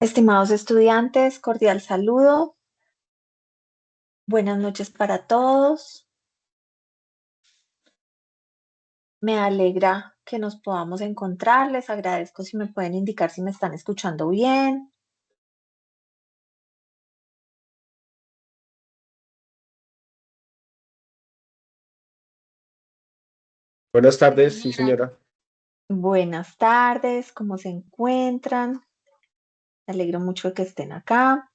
Estimados estudiantes, cordial saludo. Buenas noches para todos. Me alegra que nos podamos encontrar. Les agradezco si me pueden indicar si me están escuchando bien. Buenas Sí, tardes, sí señora. señora. Buenas tardes, ¿cómo se encuentran? Me alegro mucho de que estén acá.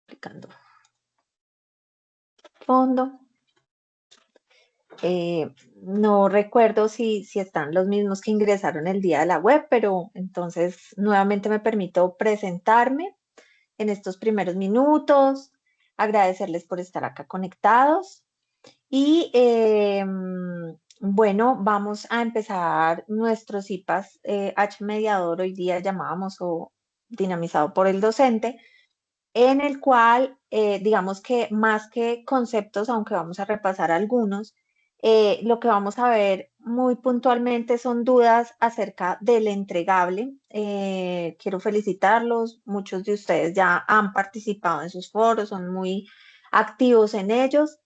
Aplicando fondo. No recuerdo si están los mismos que ingresaron el día de la web, pero entonces nuevamente me permito presentarme en estos primeros minutos, agradecerles por estar acá conectados y bueno, vamos a empezar nuestro CIPAS H mediador, hoy día llamábamos o dinamizado por el docente, en el cual digamos que más que conceptos, aunque vamos a repasar algunos, lo que vamos a ver muy puntualmente son dudas acerca del entregable. Quiero felicitarlos, muchos de ustedes ya han participado en sus foros, son muy activos en ellos.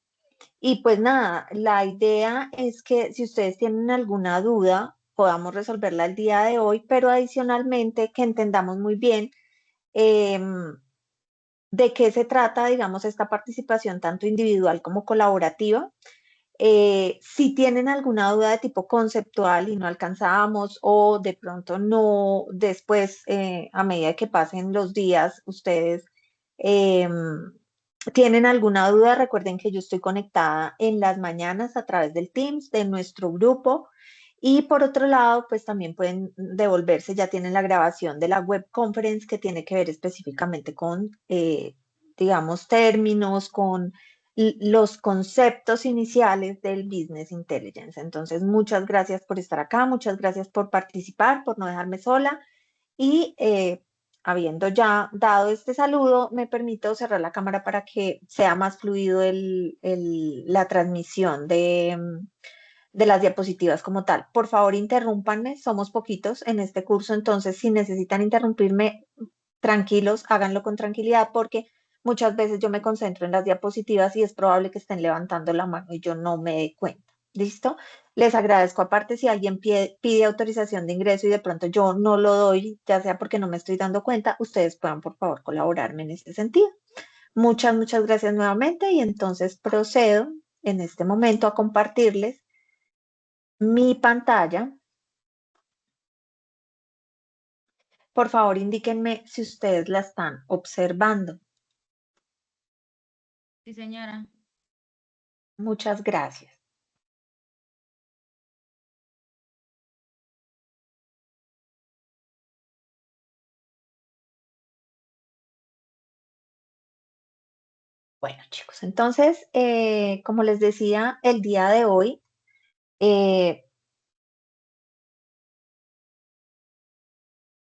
Y pues nada, la idea es que si ustedes tienen alguna duda, podamos resolverla el día de hoy, pero adicionalmente que entendamos muy bien em, de qué se trata, digamos, esta participación tanto individual como colaborativa. Si tienen alguna duda de tipo conceptual y no alcanzamos o de pronto no, después, a medida que pasen los días, ustedes eh, tienen alguna duda, recuerden que yo estoy conectada en las mañanas a través del Teams de nuestro grupo. Y por otro lado, pues también pueden devolverse, ya tienen la grabación de la web conference que tiene que ver específicamente con, digamos, términos, con los conceptos iniciales del Business Intelligence. Entonces, muchas gracias por estar acá, muchas gracias por participar, por no dejarme sola y habiendo ya dado este saludo, me permito cerrar la cámara para que sea más fluido la transmisión de las diapositivas como tal. Por favor, interrúmpanme, somos poquitos en este curso, entonces si necesitan interrumpirme, tranquilos, háganlo con tranquilidad porque muchas veces yo me concentro en las diapositivas y es probable que estén levantando la mano y yo no me dé cuenta. ¿Listo? Les agradezco aparte si alguien pide autorización de ingreso y de pronto yo no lo doy, ya sea porque no me estoy dando cuenta, ustedes puedan por favor colaborarme en este sentido. Muchas gracias nuevamente y entonces procedo en este momento a compartirles mi pantalla. Por favor, indíquenme si ustedes la están observando. Sí, señora. Muchas gracias. Bueno, chicos, entonces, como les decía, el día de hoy eh,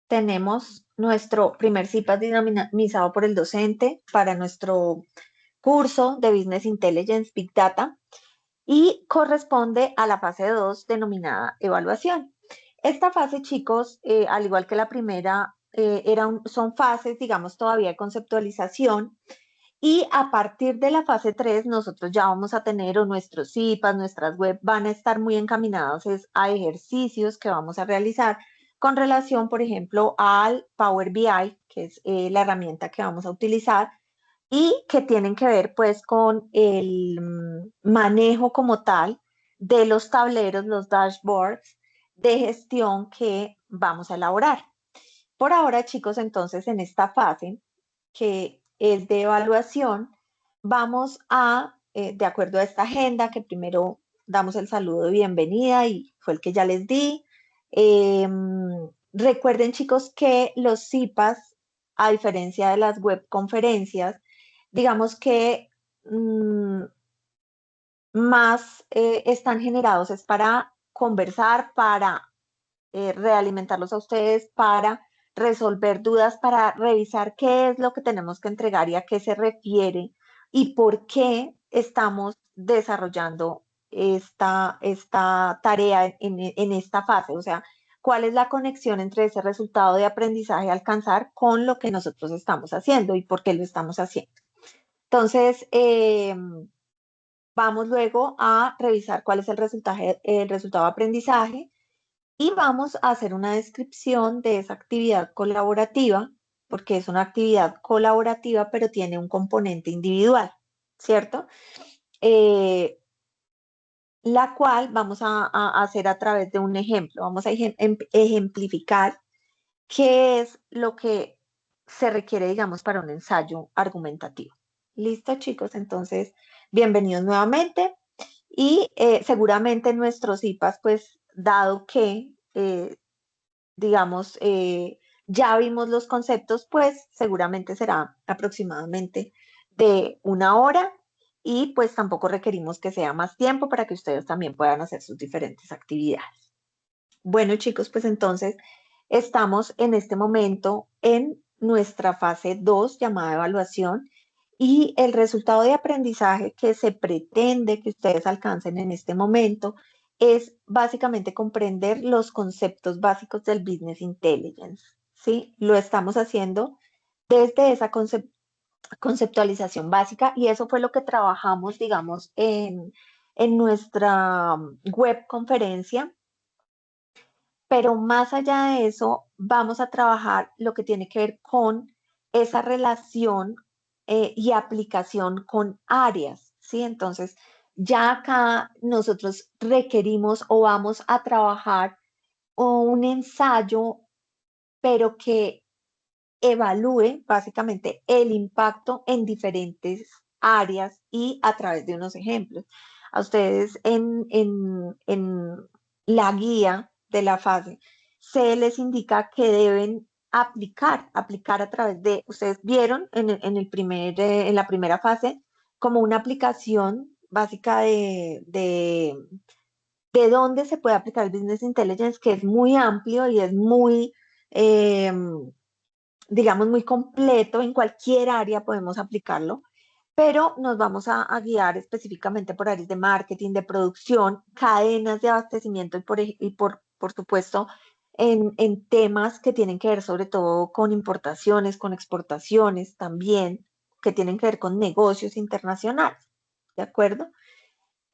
tenemos nuestro primer CIPAS dinamizado por el docente para nuestro curso de Business Intelligence Big Data y corresponde a la fase 2 denominada evaluación. Esta fase, chicos, al igual que la primera, son fases, digamos, todavía de conceptualización. Y a partir de la fase 3 nosotros ya vamos a tener o nuestros CIPAs, nuestras web van a estar muy encaminados a ejercicios que vamos a realizar con relación, por ejemplo, al Power BI, que es la herramienta que vamos a utilizar, y que tienen que ver pues con el manejo como tal de los tableros, los dashboards de gestión que vamos a elaborar. Por ahora, chicos, entonces en esta fase que es de evaluación, vamos a, de acuerdo a esta agenda, que primero damos el saludo de bienvenida y fue el que ya les di. eh, Recuerden, chicos, que los CIPAS, a diferencia de las web conferencias, digamos que más están generados es para conversar, para realimentarlos a ustedes, para resolver dudas, para revisar qué es lo que tenemos que entregar y a qué se refiere y por qué estamos desarrollando esta tarea en esta fase. O sea, cuál es la conexión entre ese resultado de aprendizaje a alcanzar con lo que nosotros estamos haciendo y por qué lo estamos haciendo. Entonces, vamos luego a revisar cuál es el resultado de aprendizaje y vamos a hacer una descripción de esa actividad colaborativa, porque es una actividad colaborativa, pero tiene un componente individual, ¿cierto? Eh, la cual vamos a hacer a través de un ejemplo. Vamos a ejemplificar qué es lo que se requiere, digamos, para un ensayo argumentativo. ¿Listo, chicos? Entonces, bienvenidos nuevamente. Y seguramente nuestros IPAs, pues, dado que, digamos, ya vimos los conceptos, pues seguramente será aproximadamente de 1 hora y pues tampoco requerimos que sea más tiempo para que ustedes también puedan hacer sus diferentes actividades. Bueno, chicos, pues entonces estamos en este momento en nuestra fase 2 llamada evaluación y el resultado de aprendizaje que se pretende que ustedes alcancen en este momento es básicamente comprender los conceptos básicos del Business Intelligence, ¿sí? Lo estamos haciendo desde esa conceptualización básica y eso fue lo que trabajamos, digamos, en nuestra web conferencia, pero más allá de eso, vamos a trabajar lo que tiene que ver con esa relación y aplicación con áreas, ¿sí? Entonces, ya acá nosotros requerimos o vamos a trabajar un ensayo, pero que evalúe básicamente el impacto en diferentes áreas y a través de unos ejemplos. A ustedes en la guía de la fase se les indica que deben aplicar a través de, ustedes vieron en la primera fase como una aplicación básica de dónde se puede aplicar el Business Intelligence, que es muy amplio y es muy, eh, digamos, muy completo, en cualquier área podemos aplicarlo, pero nos vamos a guiar específicamente por áreas de marketing, de producción, cadenas de abastecimiento por supuesto, en temas que tienen que ver sobre todo con importaciones, con exportaciones también, que tienen que ver con negocios internacionales, ¿de acuerdo?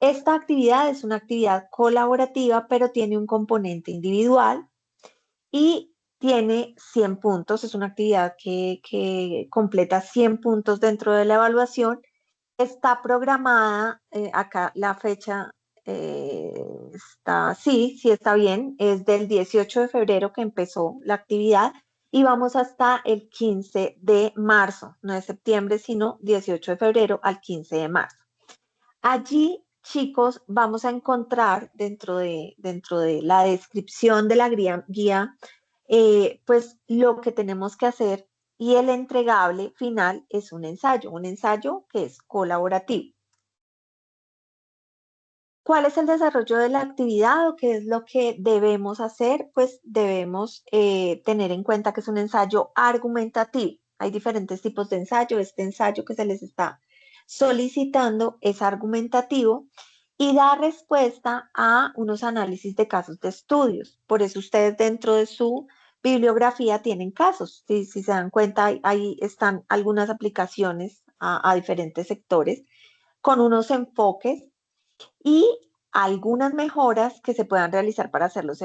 Esta actividad es una actividad colaborativa, pero tiene un componente individual y tiene 100 puntos. Es una actividad que completa 100 puntos dentro de la evaluación. Está programada, acá la fecha está, sí está bien, es del 18 de febrero que empezó la actividad y vamos hasta el 15 de marzo, no de septiembre, sino 18 de febrero al 15 de marzo. Allí, chicos, vamos a encontrar dentro de la descripción de la guía, pues lo que tenemos que hacer y el entregable final es un ensayo que es colaborativo. ¿Cuál es el desarrollo de la actividad o qué es lo que debemos hacer? Pues debemos tener en cuenta que es un ensayo argumentativo. Hay diferentes tipos de ensayo. Este ensayo que se les está solicitando es argumentativo y da respuesta a unos análisis de casos de estudios. Por eso ustedes dentro de su bibliografía tienen casos. Si se dan cuenta, ahí están algunas aplicaciones a diferentes sectores con unos enfoques y algunas mejoras que se puedan realizar para hacerlos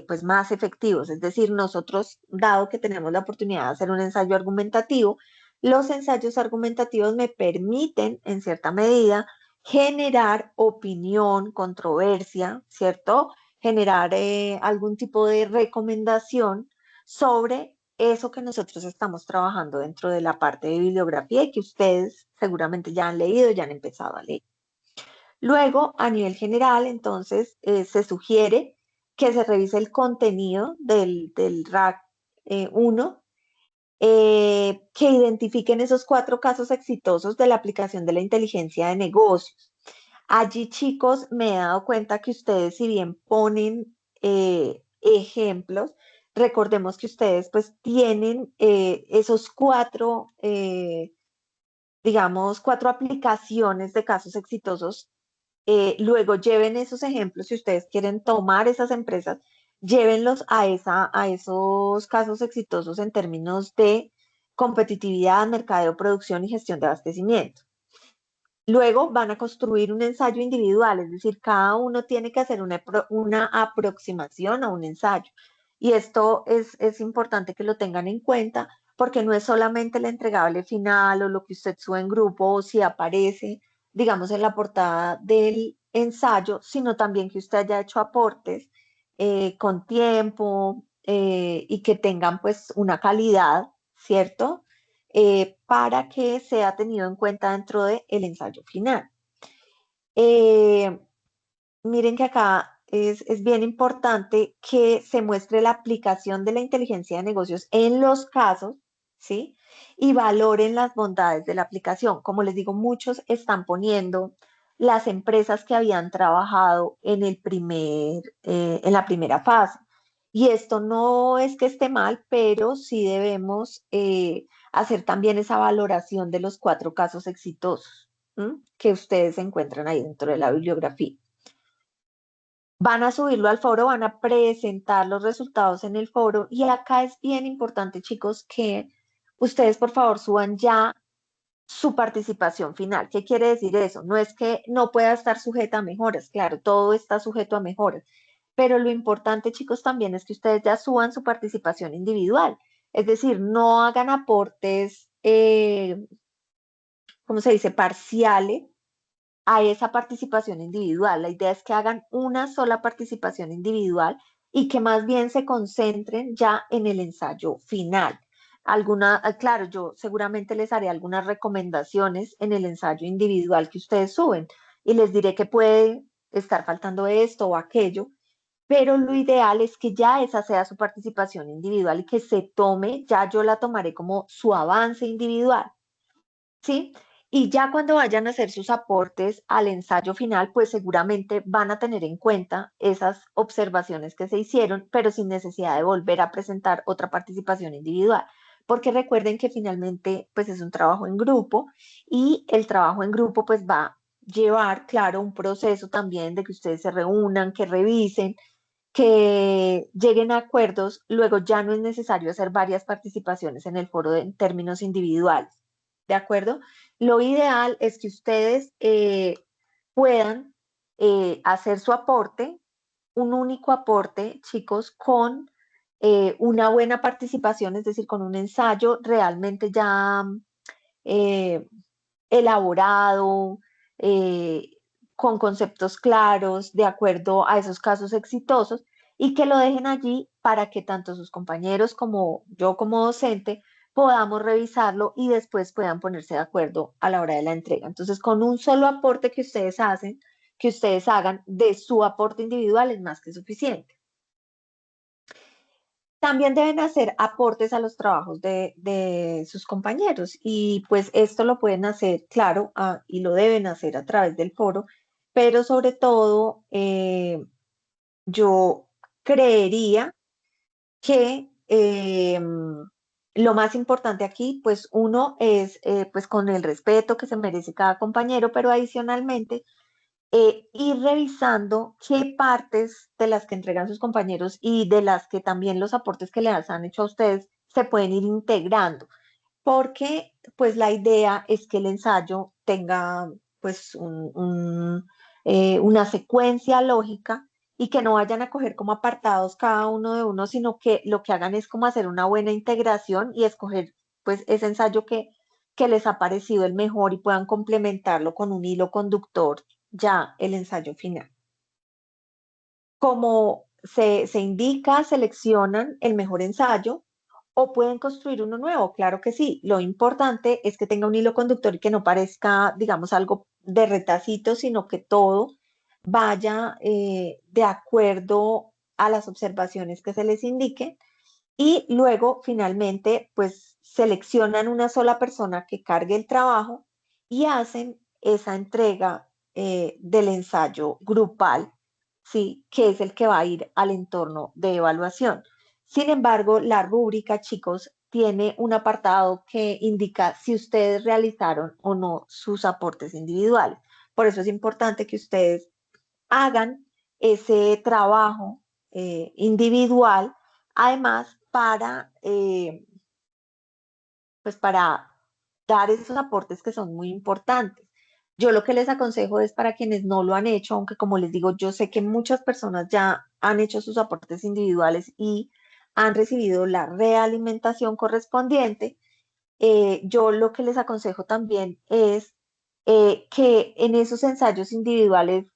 pues más efectivos. Es decir, nosotros, dado que tenemos la oportunidad de hacer un ensayo argumentativo, los ensayos argumentativos me permiten, en cierta medida, generar opinión, controversia, ¿cierto? Generar algún tipo de recomendación sobre eso que nosotros estamos trabajando dentro de la parte de bibliografía y que ustedes seguramente ya han leído, ya han empezado a leer. Luego, a nivel general, entonces, se sugiere que se revise el contenido del RAC 1, que identifiquen esos 4 casos exitosos de la aplicación de la inteligencia de negocios. Allí, chicos, me he dado cuenta que ustedes, si bien ponen ejemplos, recordemos que ustedes pues tienen esos digamos, 4 aplicaciones de casos exitosos. Luego lleven esos ejemplos si ustedes quieren tomar esas empresas, llévenlos a esos casos exitosos en términos de competitividad, mercadeo, producción y gestión de abastecimiento. Luego van a construir un ensayo individual, es decir, cada uno tiene que hacer una aproximación a un ensayo. Y esto es importante que lo tengan en cuenta porque no es solamente el entregable final o lo que usted sube en grupo o si aparece, digamos, en la portada del ensayo, sino también que usted haya hecho aportes con tiempo y que tengan pues una calidad, ¿cierto? Para que sea tenido en cuenta dentro del ensayo final. Eh, Miren que acá es bien importante que se muestre la aplicación de la inteligencia de negocios en los casos, ¿sí? Y valoren las bondades de la aplicación. Como les digo, muchos están poniendo las empresas que habían trabajado en la primera fase. Y esto no es que esté mal, pero sí debemos hacer también esa valoración de los 4 casos exitosos, ¿m? Que ustedes encuentran ahí dentro de la bibliografía. Van a subirlo al foro, van a presentar los resultados en el foro y acá es bien importante, chicos, que ustedes por favor suban ya su participación final. ¿Qué quiere decir eso? No es que no pueda estar sujeta a mejoras, claro, todo está sujeto a mejoras, pero lo importante, chicos, también es que ustedes ya suban su participación individual, es decir, no hagan aportes, ¿cómo se dice?, parciales a esa participación individual. La idea es que hagan una sola participación individual y que más bien se concentren ya en el ensayo final. Claro, yo seguramente les haré algunas recomendaciones en el ensayo individual que ustedes suben y les diré que puede estar faltando esto o aquello, pero lo ideal es que ya esa sea su participación individual y que se tome, ya yo la tomaré como su avance individual. ¿Sí? Y ya cuando vayan a hacer sus aportes al ensayo final, pues seguramente van a tener en cuenta esas observaciones que se hicieron, pero sin necesidad de volver a presentar otra participación individual. Porque recuerden que finalmente, pues es un trabajo en grupo y el trabajo en grupo, pues va a llevar, claro, un proceso también de que ustedes se reúnan, que revisen, que lleguen a acuerdos. Luego ya no es necesario hacer varias participaciones en el foro en términos individuales. ¿De acuerdo? Lo ideal es que ustedes puedan hacer su aporte, un único aporte, chicos, con una buena participación, es decir, con un ensayo realmente ya eh, elaborado, eh, con conceptos claros, de acuerdo a esos casos exitosos, y que lo dejen allí para que tanto sus compañeros como yo como docente podamos revisarlo y después puedan ponerse de acuerdo a la hora de la entrega. Entonces, con un solo aporte que ustedes hacen, que ustedes hagan de su aporte individual es más que suficiente. También deben hacer aportes a los trabajos de sus compañeros y pues esto lo pueden hacer, claro, y lo deben hacer a través del foro, pero sobre todo yo creería que lo más importante aquí, pues uno es pues con el respeto que se merece cada compañero, pero adicionalmente ir revisando qué partes de las que entregan sus compañeros y de las que también los aportes que les han hecho a ustedes se pueden ir integrando, porque pues la idea es que el ensayo tenga pues una secuencia lógica y que no vayan a coger como apartados cada uno de uno, sino que lo que hagan es como hacer una buena integración y escoger pues ese ensayo que les ha parecido el mejor y puedan complementarlo con un hilo conductor ya el ensayo final. Como se indica, seleccionan el mejor ensayo o pueden construir uno nuevo, claro que sí. Lo importante es que tenga un hilo conductor y que no parezca, digamos, algo de retacito, sino que todo vaya de acuerdo a las observaciones que se les indique. Y luego, finalmente, pues seleccionan una sola persona que cargue el trabajo y hacen esa entrega del ensayo grupal, ¿sí? Que es el que va a ir al entorno de evaluación. Sin embargo, la rúbrica, chicos, tiene un apartado que indica si ustedes realizaron o no sus aportes individuales. Por eso es importante que ustedes hagan ese trabajo individual, además pues para dar esos aportes que son muy importantes. Yo lo que les aconsejo es para quienes no lo han hecho, aunque como les digo, yo sé que muchas personas ya han hecho sus aportes individuales y han recibido la realimentación correspondiente. Yo lo que les aconsejo también es que en esos ensayos individuales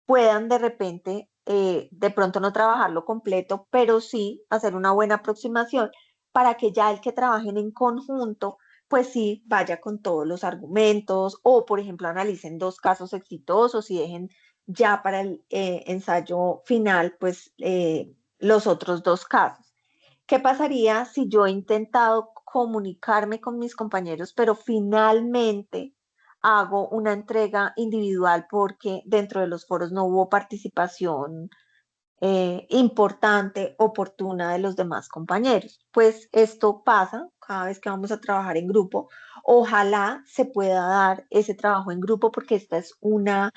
puedan de pronto no trabajarlo completo, pero sí hacer una buena aproximación para que ya el que trabajen en conjunto, pues sí vaya con todos los argumentos o, por ejemplo, analicen dos casos exitosos y dejen ya para el ensayo final, pues los otros dos casos. ¿Qué pasaría si yo he intentado comunicarme con mis compañeros, pero finalmente hago una entrega individual porque dentro de los foros no hubo participación importante, oportuna de los demás compañeros? Pues esto pasa cada vez que vamos a trabajar en grupo. Ojalá se pueda dar ese trabajo en grupo porque esta es una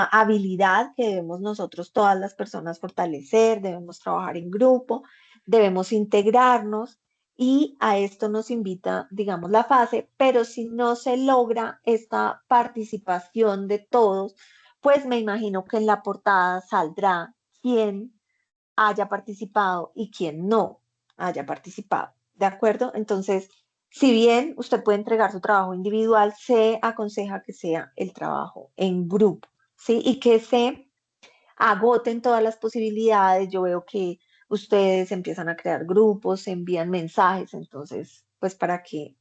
habilidad que debemos nosotros, todas las personas, fortalecer, debemos trabajar en grupo, debemos integrarnos y a esto nos invita, digamos, la fase, pero si no se logra esta participación de todos, pues me imagino que en la portada saldrá quién haya participado y quién no haya participado. ¿De acuerdo? Entonces, si bien usted puede entregar su trabajo individual, se aconseja que sea el trabajo en grupo, ¿sí? Y que se agoten todas las posibilidades. Yo veo que ustedes empiezan a crear grupos, se envían mensajes, entonces, pues para que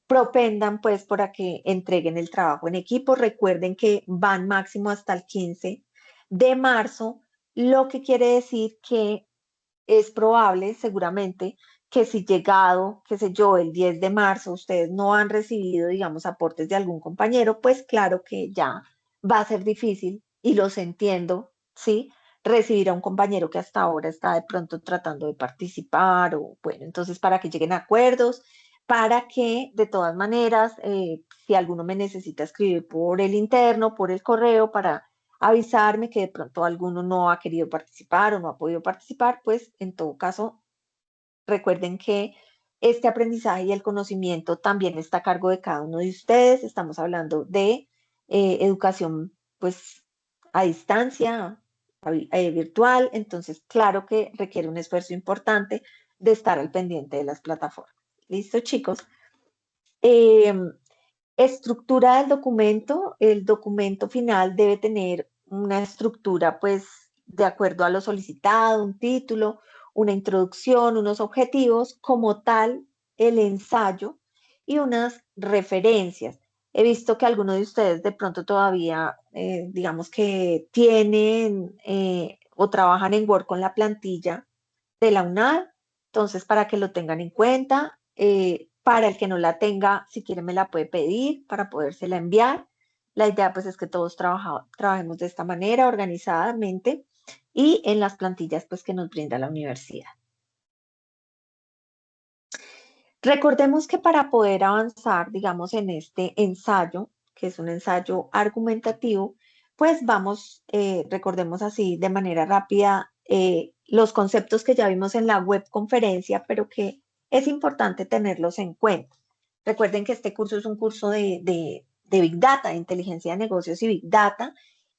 propendan pues para que entreguen el trabajo en equipo. Recuerden que van máximo hasta el 15 de marzo, lo que quiere decir que es probable, seguramente, que si llegado, qué sé yo, el 10 de marzo, ustedes no han recibido, digamos, aportes de algún compañero, pues claro que ya va a ser difícil y los entiendo, ¿sí? Recibir a un compañero que hasta ahora está de pronto tratando de participar o bueno, entonces para que lleguen a acuerdos, para que de todas maneras, si alguno me necesita escribir por el interno, por el correo, para avisarme que de pronto alguno no ha querido participar o no ha podido participar, pues en todo caso recuerden que este aprendizaje y el conocimiento también está a cargo de cada uno de ustedes. Estamos hablando de educación pues a distancia, virtual, entonces claro que requiere un esfuerzo importante de estar al pendiente de las plataformas. ¿Listo, chicos? Eh, Estructura del documento. El documento final debe tener una estructura, pues, de acuerdo a lo solicitado, un título, una introducción, unos objetivos, como tal, el ensayo y unas referencias. He visto que algunos de ustedes de pronto todavía, digamos que tienen o trabajan en Word con la plantilla de la UNAD, entonces para que lo tengan en cuenta. Para el que no la tenga, si quiere me la puede pedir para podérsela enviar. La idea pues es que todos trabajemos de esta manera, organizadamente y en las plantillas pues que nos brinda la universidad. Recordemos que para poder avanzar, digamos, en este ensayo, que es un ensayo argumentativo, pues vamos, recordemos así de manera rápida los conceptos que ya vimos en la web conferencia, pero que es importante tenerlos en cuenta. Recuerden que este curso es un curso de Big Data, de inteligencia de negocios y Big Data,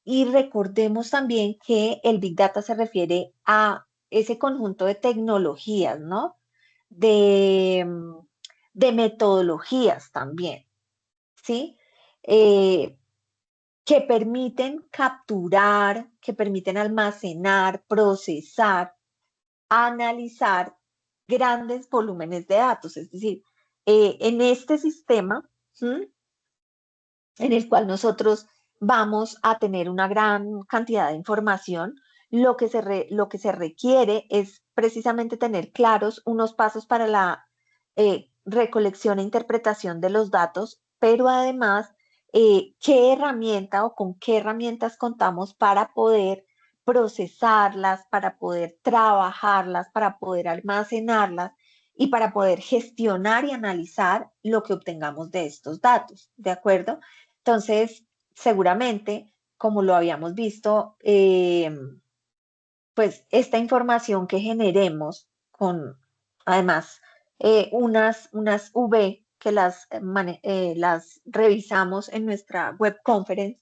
y recordemos también que el Big Data se refiere a ese conjunto de tecnologías, ¿no? de, de metodologías también, ¿sí? Eh, que permiten capturar, que permiten almacenar, procesar, analizar grandes volúmenes de datos. Es decir, en este sistema, ¿sí?, en el cual nosotros vamos a tener una gran cantidad de información, lo que se requiere es precisamente tener claros unos pasos para la recolección e interpretación de los datos, pero además, qué herramienta o con qué herramientas contamos para poder procesarlas, para poder trabajarlas, para poder almacenarlas y para poder gestionar y analizar lo que obtengamos de estos datos, ¿de acuerdo? Entonces, seguramente como lo habíamos visto, pues esta información que generemos con, además, unas V que las revisamos en nuestra web conference,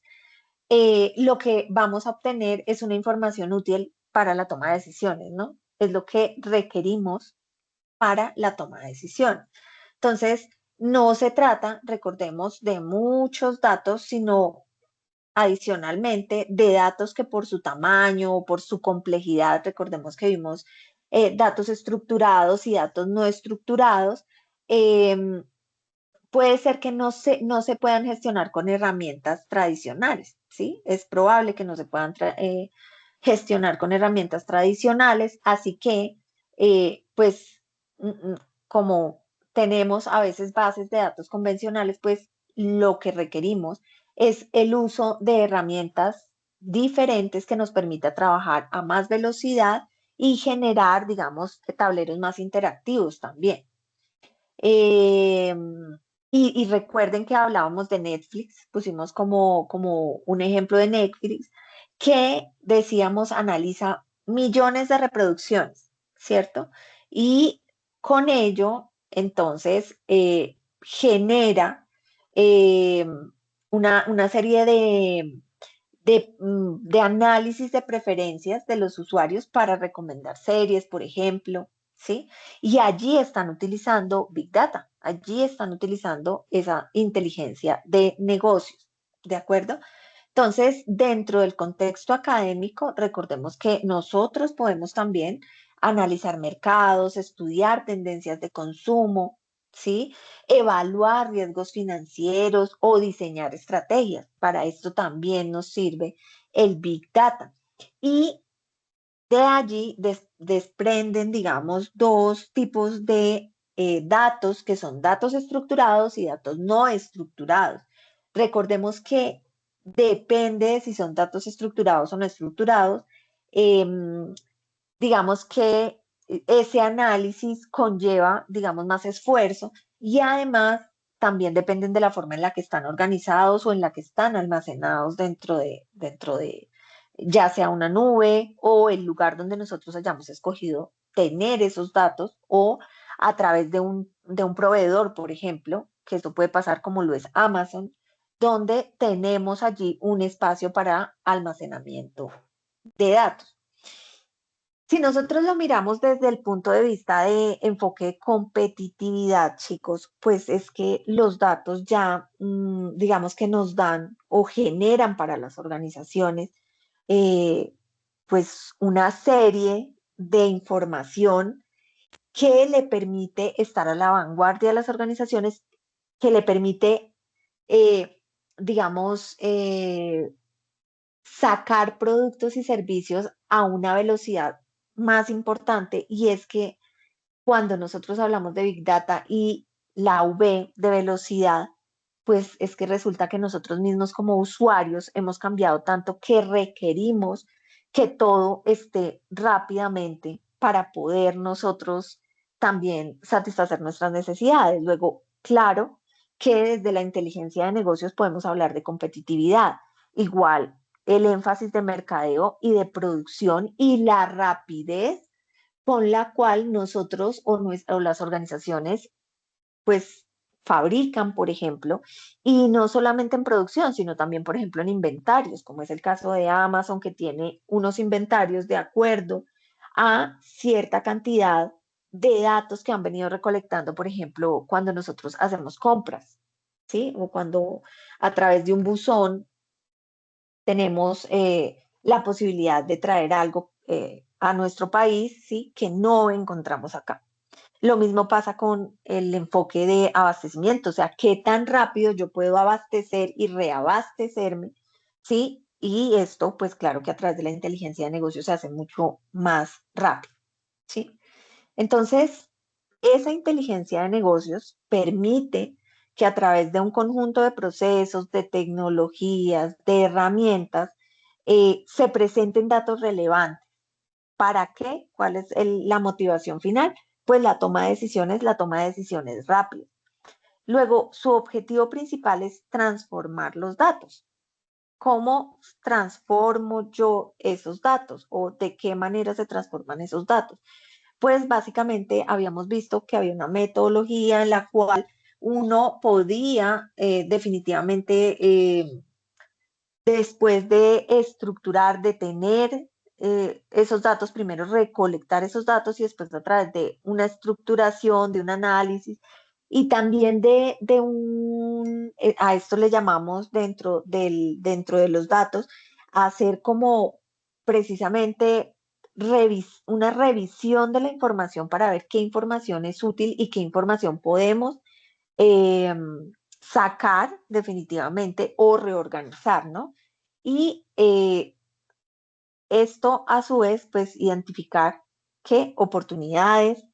lo que vamos a obtener es una información útil para la toma de decisiones, ¿no? Es lo que requerimos para la toma de decisiones. Entonces, no se trata, recordemos, de muchos datos, sino adicionalmente de datos que por su tamaño o por su complejidad, recordemos que vimos datos estructurados y datos no estructurados, eh, puede ser que no se puedan gestionar con herramientas tradicionales, ¿sí? Es probable que no se puedan gestionar con herramientas tradicionales, así que, pues, como tenemos a veces bases de datos convencionales, pues lo que requerimos es el uso de herramientas diferentes que nos permita trabajar a más velocidad y generar, digamos, tableros más interactivos también. Eh, y recuerden que hablábamos de Netflix, pusimos como un ejemplo de Netflix, que decíamos analiza millones de reproducciones, ¿cierto? Y con ello, entonces, genera eh, una serie de análisis de preferencias de los usuarios para recomendar series, por ejemplo, ¿sí? Y allí están utilizando Big Data, allí están utilizando esa inteligencia de negocios, ¿de acuerdo? Entonces, dentro del contexto académico, recordemos que nosotros podemos también analizar mercados, estudiar tendencias de consumo, ¿sí? Evaluar riesgos financieros o diseñar estrategias. Para esto también nos sirve el Big Data. Y de allí desprenden, digamos, dos tipos de datos que son datos estructurados y datos no estructurados. Recordemos que depende de si son datos estructurados o no estructurados. Digamos que ese análisis conlleva, digamos, más esfuerzo y además también dependen de la forma en la que están organizados o en la que están almacenados dentro de ya sea una nube o el lugar donde nosotros hayamos escogido tener esos datos o a través de un proveedor, por ejemplo, que esto puede pasar como lo es Amazon, donde tenemos allí un espacio para almacenamiento de datos. Si nosotros lo miramos desde el punto de vista de enfoque de competitividad, chicos, pues es que los datos ya, digamos que nos dan o generan para las organizaciones, eh, pues una serie de información que le permite estar a la vanguardia de las organizaciones, que le permite, digamos, sacar productos y servicios a una velocidad más importante y es que cuando nosotros hablamos de Big Data y la V de velocidad, pues es que resulta que nosotros mismos como usuarios hemos cambiado tanto que requerimos que todo esté rápidamente para poder nosotros también satisfacer nuestras necesidades. Luego, claro que desde la inteligencia de negocios podemos hablar de competitividad. Igual, el énfasis de mercadeo y de producción y la rapidez con la cual nosotros o las organizaciones pues fabrican, por ejemplo, y no solamente en producción, sino también, por ejemplo, en inventarios, como es el caso de Amazon, que tiene unos inventarios de acuerdo a cierta cantidad de datos que han venido recolectando, por ejemplo, cuando nosotros hacemos compras, ¿sí? O cuando a través de un buzón tenemos la posibilidad de traer algo a nuestro país, ¿sí? Que no encontramos acá. Lo mismo pasa con el enfoque de abastecimiento, o sea, qué tan rápido yo puedo abastecer y reabastecerme, ¿sí? Y esto, pues claro que a través de la inteligencia de negocios se hace mucho más rápido, ¿sí? Entonces, esa inteligencia de negocios permite que a través de un conjunto de procesos, de tecnologías, de herramientas, se presenten datos relevantes. ¿Para qué? ¿Cuál es la motivación final? Pues la toma de decisiones rápida. Luego, su objetivo principal es transformar los datos. ¿cómo transformo yo esos datos o de qué manera se transforman esos datos? Pues básicamente habíamos visto que había una metodología en la cual uno podía definitivamente, después de estructurar, de tener esos datos, primero recolectar esos datos y después a través de una estructuración, de un análisis y también a esto le llamamos dentro de los datos, hacer como precisamente una revisión de la información para ver qué información es útil y qué información podemos eh, sacar definitivamente o reorganizar, ¿no? Y esto a su vez, pues identificar qué oportunidades,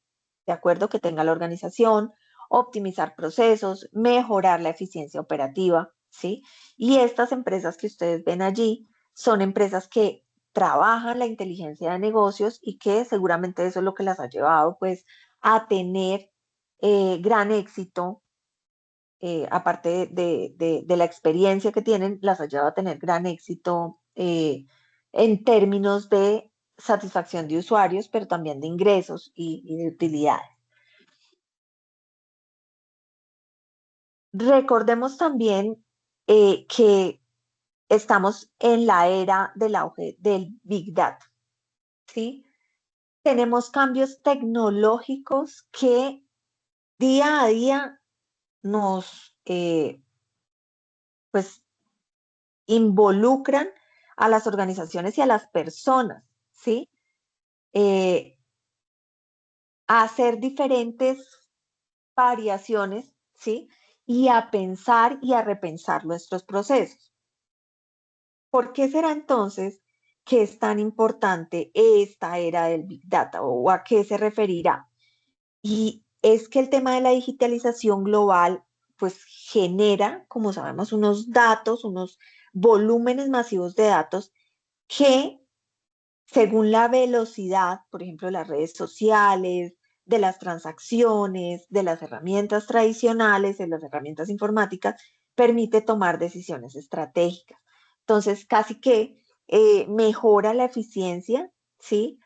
de acuerdo, que tenga la organización, optimizar procesos, mejorar la eficiencia operativa, ¿sí? Y estas empresas que ustedes ven allí son empresas que trabajan la inteligencia de negocios y que seguramente eso es lo que las ha llevado, pues, a tener gran éxito, aparte de la experiencia que tienen, las ha llevado a tener gran éxito en términos de satisfacción de usuarios, pero también de ingresos y de utilidades. Recordemos también que estamos en la era del auge del Big Data, ¿sí? Tenemos cambios tecnológicos que día a día nos, pues, involucran a las organizaciones y a las personas, ¿sí? Eh, a hacer diferentes variaciones, ¿sí? Y a pensar y a repensar nuestros procesos. ¿Por qué será entonces que es tan importante esta era del Big Data o a qué se referirá? Y es que el tema de la digitalización global, pues genera, como sabemos, unos datos, unos volúmenes masivos de datos que según la velocidad, por ejemplo, de las redes sociales, de las transacciones, de las herramientas tradicionales, de las herramientas informáticas, permite tomar decisiones estratégicas. Entonces, casi que mejora la eficiencia, ¿sí?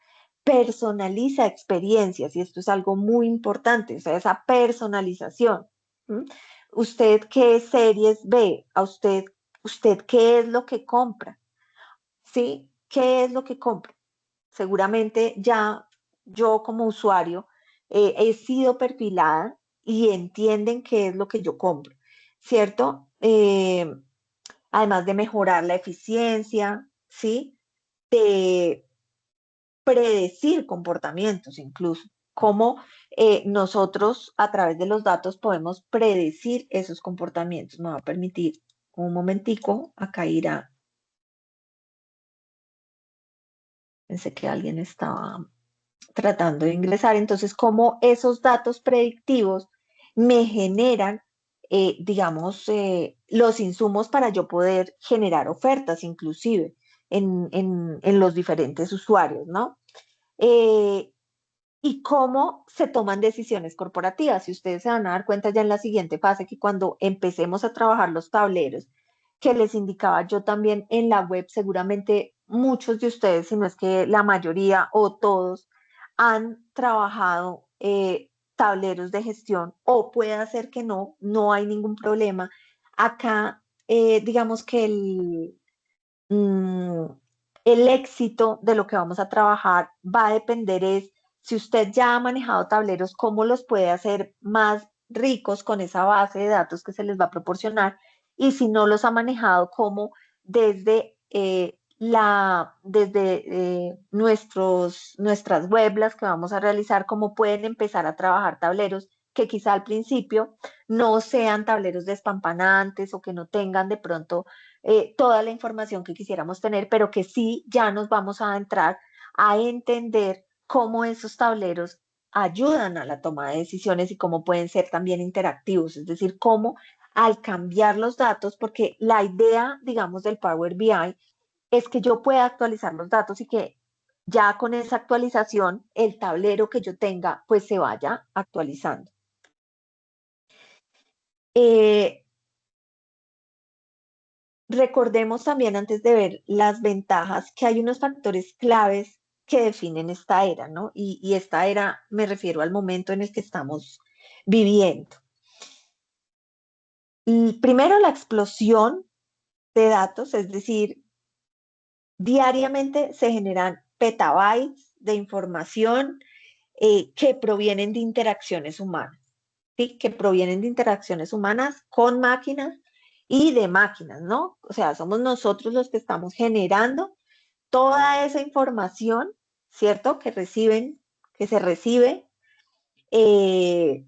Personaliza experiencias y esto es algo muy importante, o sea, esa personalización. ¿Mm? ¿Usted qué series ve? ¿Usted qué es lo que compra? ¿Sí? ¿Qué es lo que compra? Seguramente ya yo como usuario he sido perfilada y entienden qué es lo que yo compro, ¿cierto? Además de mejorar la eficiencia, ¿sí? De predecir comportamientos incluso, cómo nosotros a través de los datos podemos predecir esos comportamientos. Me va a permitir un momentico, acá irá, pensé que alguien estaba tratando de ingresar. Entonces, cómo esos datos predictivos me generan, digamos, los insumos para yo poder generar ofertas inclusive en los diferentes usuarios, ¿no? Eh, y cómo se toman decisiones corporativas. Si ustedes se van a dar cuenta ya en la siguiente fase, que cuando empecemos a trabajar los tableros, que les indicaba yo también en la web, seguramente muchos de ustedes, si no es que la mayoría o todos, han trabajado tableros de gestión o puede ser que no, no hay ningún problema. Acá, digamos que mm, el éxito de lo que vamos a trabajar va a depender es si usted ya ha manejado tableros, cómo los puede hacer más ricos con esa base de datos que se les va a proporcionar y si no los ha manejado, cómo desde nuestras weblas que vamos a realizar, cómo pueden empezar a trabajar tableros que quizá al principio no sean tableros despampanantes o que no tengan de pronto toda la información que quisiéramos tener, pero que sí ya nos vamos a entrar a entender cómo esos tableros ayudan a la toma de decisiones y cómo pueden ser también interactivos, es decir, cómo al cambiar los datos, porque la idea, digamos, del Power BI es que yo pueda actualizar los datos y que ya con esa actualización el tablero que yo tenga pues se vaya actualizando. Eh, recordemos también antes de ver las ventajas que hay unos factores claves que definen esta era, ¿no? Y esta era, me refiero al momento en el que estamos viviendo. Y primero, la explosión de datos, es decir, diariamente se generan petabytes de información que provienen de interacciones humanas, ¿sí? Que provienen de interacciones humanas con máquinas y de máquinas, ¿no? O sea, somos nosotros los que estamos generando toda esa información, ¿cierto? Que se recibe, eh,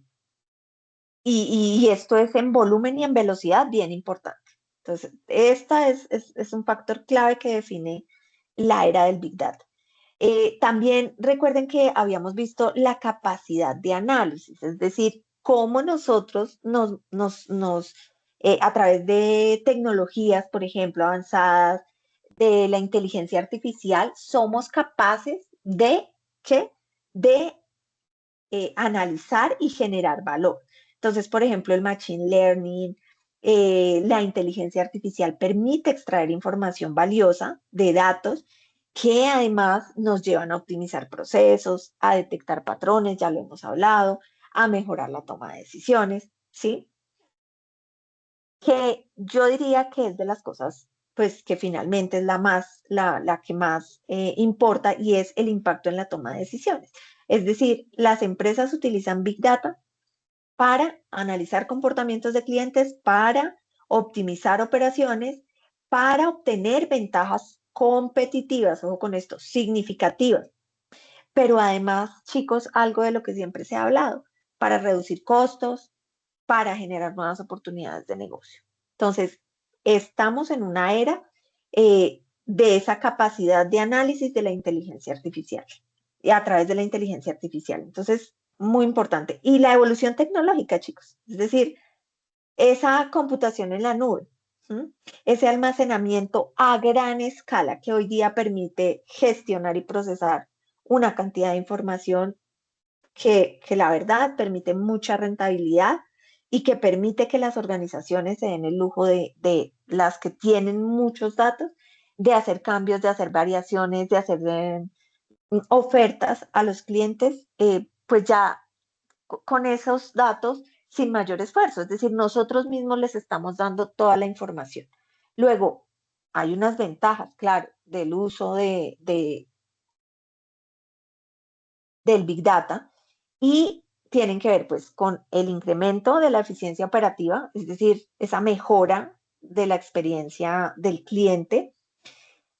y esto es en volumen y en velocidad bien importante. Entonces, esta es un factor clave que define la era del Big Data. También recuerden que habíamos visto la capacidad de análisis, es decir, cómo nosotros a través de tecnologías, por ejemplo, avanzadas, de la inteligencia artificial, somos capaces ¿qué? de analizar y generar valor. Entonces, por ejemplo, el machine learning, la inteligencia artificial permite extraer información valiosa de datos que además nos llevan a optimizar procesos, a detectar patrones, ya lo hemos hablado, a mejorar la toma de decisiones, ¿sí? Que yo diría que es de las cosas, pues que finalmente es la que más importa y es el impacto en la toma de decisiones. Es decir, las empresas utilizan Big Data para analizar comportamientos de clientes, para optimizar operaciones, para obtener ventajas competitivas, ojo con esto, significativas. Pero además, chicos, algo de lo que siempre se ha hablado, para reducir costos, para generar nuevas oportunidades de negocio. Entonces, estamos en una era de esa capacidad de análisis de la inteligencia artificial y a través de la inteligencia artificial. Entonces, muy importante. Y la evolución tecnológica, chicos, es decir, esa computación en la nube, ¿sí? Ese almacenamiento a gran escala que hoy día permite gestionar y procesar una cantidad de información que la verdad permite mucha rentabilidad y que permite que las organizaciones se den el lujo de las que tienen muchos datos, de hacer cambios, de hacer variaciones, de hacer ofertas a los clientes, pues ya con esos datos sin mayor esfuerzo. Es decir, nosotros mismos les estamos dando toda la información. Luego, hay unas ventajas, claro, del uso del Big Data y tienen que ver pues con el incremento de la eficiencia operativa, es decir, esa mejora de la experiencia del cliente,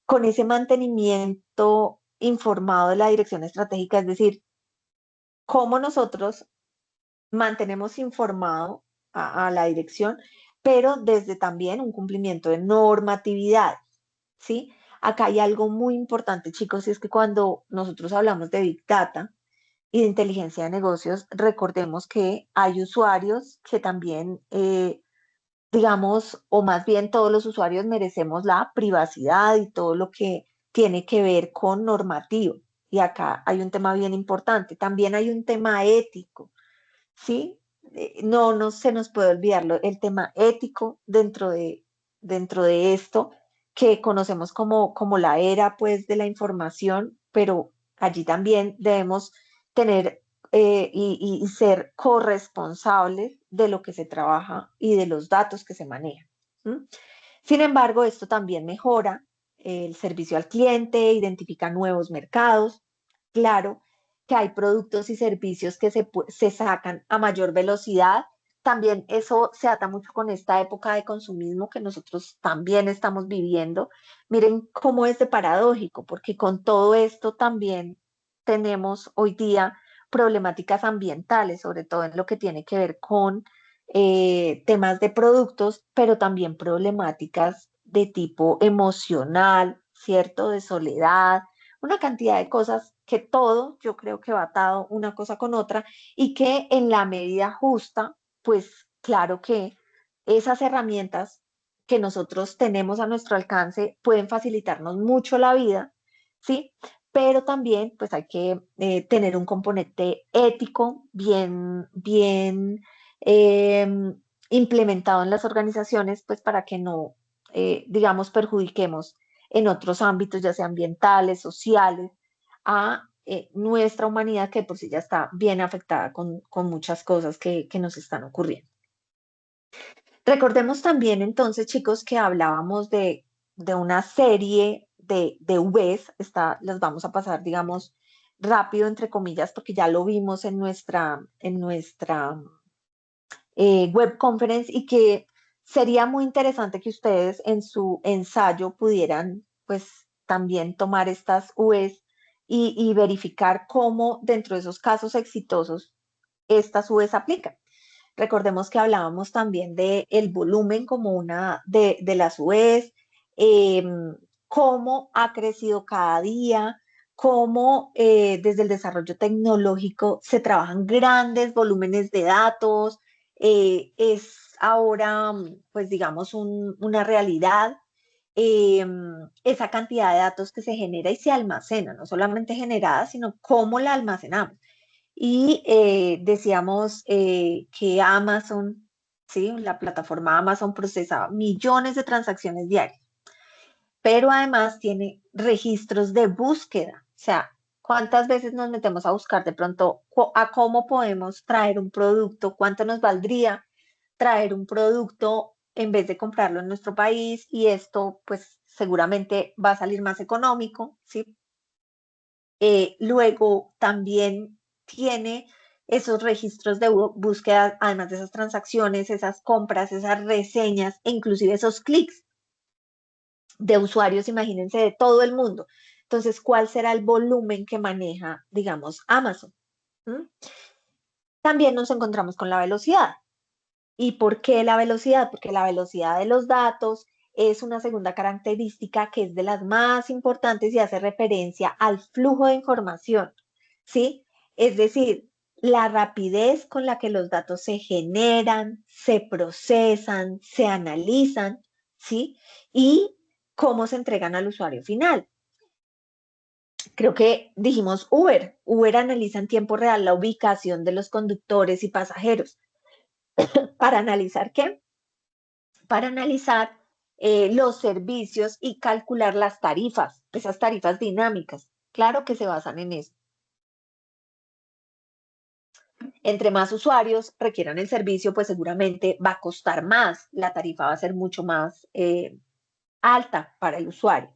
con ese mantenimiento informado de la dirección estratégica, es decir, cómo nosotros mantenemos informado a la dirección, pero desde también un cumplimiento de normatividad, ¿sí? Acá hay algo muy importante, chicos, y es que cuando nosotros hablamos de Big Data, y de inteligencia de negocios, recordemos que hay usuarios que también, digamos, o más bien todos los usuarios merecemos la privacidad y todo lo que tiene que ver con normativo. Y acá hay un tema bien importante. También hay un tema ético, ¿sí? No se nos puede olvidar el tema ético dentro de esto que conocemos como la era pues de la información, pero allí también debemos tener y ser corresponsables de lo que se trabaja y de los datos que se manejan. ¿Mm? Sin embargo, esto también mejora el servicio al cliente, identifica nuevos mercados. Claro que hay productos y servicios que se sacan a mayor velocidad. También eso se ata mucho con esta época de consumismo que nosotros también estamos viviendo. Miren cómo es de paradójico, porque con todo esto también tenemos hoy día problemáticas ambientales, sobre todo en lo que tiene que ver con temas de productos, pero también problemáticas de tipo emocional, ¿cierto? De soledad, una cantidad de cosas que todo yo creo que va atado una cosa con otra y que en la medida justa, pues claro que esas herramientas que nosotros tenemos a nuestro alcance pueden facilitarnos mucho la vida, ¿sí? Pero también pues hay que tener un componente ético bien eh, implementado en las organizaciones, pues para que no digamos, perjudiquemos en otros ámbitos, ya sea ambientales, sociales, a nuestra humanidad que por sí ya está bien afectada con muchas cosas que nos están ocurriendo. Recordemos también entonces, chicos, que hablábamos de una serie de Vs, las vamos a pasar, digamos, rápido, entre comillas, porque ya lo vimos en nuestra web conference y que sería muy interesante que ustedes en su ensayo pudieran, pues, también tomar estas Vs y verificar cómo dentro de esos casos exitosos estas Vs aplican. Recordemos que hablábamos también de el volumen como una de las UEs, eh, cómo ha crecido cada día, cómo desde el desarrollo tecnológico se trabajan grandes volúmenes de datos, es ahora, pues digamos, una realidad. eh, Esa cantidad de datos que se genera y se almacena, no solamente generada, sino cómo la almacenamos. Y decíamos que Amazon, ¿sí? La plataforma Amazon procesa millones de transacciones diarias, pero además tiene registros de búsqueda. O sea, ¿cuántas veces nos metemos a buscar de pronto a cómo podemos traer un producto? ¿Cuánto nos valdría traer un producto en vez de comprarlo en nuestro país? Y esto, pues, seguramente va a salir más económico, ¿sí? Luego también tiene esos registros de búsqueda, además de esas transacciones, esas compras, esas reseñas e inclusive esos clics de usuarios, imagínense, de todo el mundo. Entonces, ¿cuál será el volumen que maneja, digamos, Amazon? ¿Mm? También nos encontramos con la velocidad. ¿Y por qué la velocidad? Porque la velocidad de los datos es una segunda característica que es de las más importantes y hace referencia al flujo de información, ¿sí? Es decir, la rapidez con la que los datos se generan, se procesan, se analizan, ¿sí? Y cómo se entregan al usuario final. Creo que dijimos Uber. Uber analiza en tiempo real la ubicación de los conductores y pasajeros. ¿Para analizar qué? Para analizar los servicios y calcular las tarifas, esas tarifas dinámicas. Claro que se basan en eso. Entre más usuarios requieran el servicio, pues seguramente va a costar más, la tarifa va a ser mucho más alta para el usuario.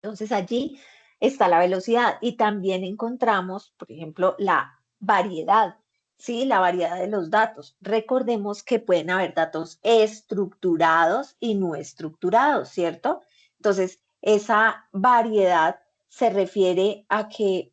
Entonces allí está la velocidad y también encontramos, por ejemplo, la variedad, ¿sí? La variedad de los datos. Recordemos que pueden haber datos estructurados y no estructurados, ¿cierto? Entonces, esa variedad se refiere a que,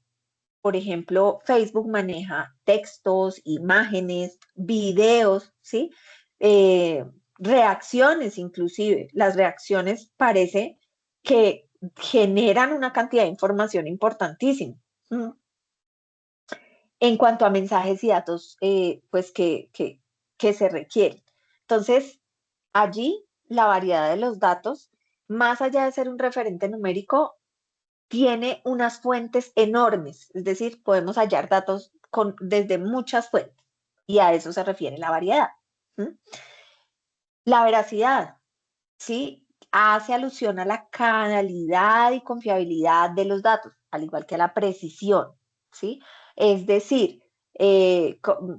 por ejemplo, Facebook maneja textos, imágenes, videos, ¿sí? Eh, Reacciones inclusive. Las reacciones parece que generan una cantidad de información importantísima. ¿Mm? En cuanto a mensajes y datos, pues que se requieren. Entonces, allí la variedad de los datos, más allá de ser un referente numérico, tiene unas fuentes enormes, es decir, podemos hallar datos desde muchas fuentes y a eso se refiere la variedad. ¿Mm? La veracidad, ¿sí? Hace alusión a la canalidad y confiabilidad de los datos, al igual que a la precisión, ¿sí? Es decir,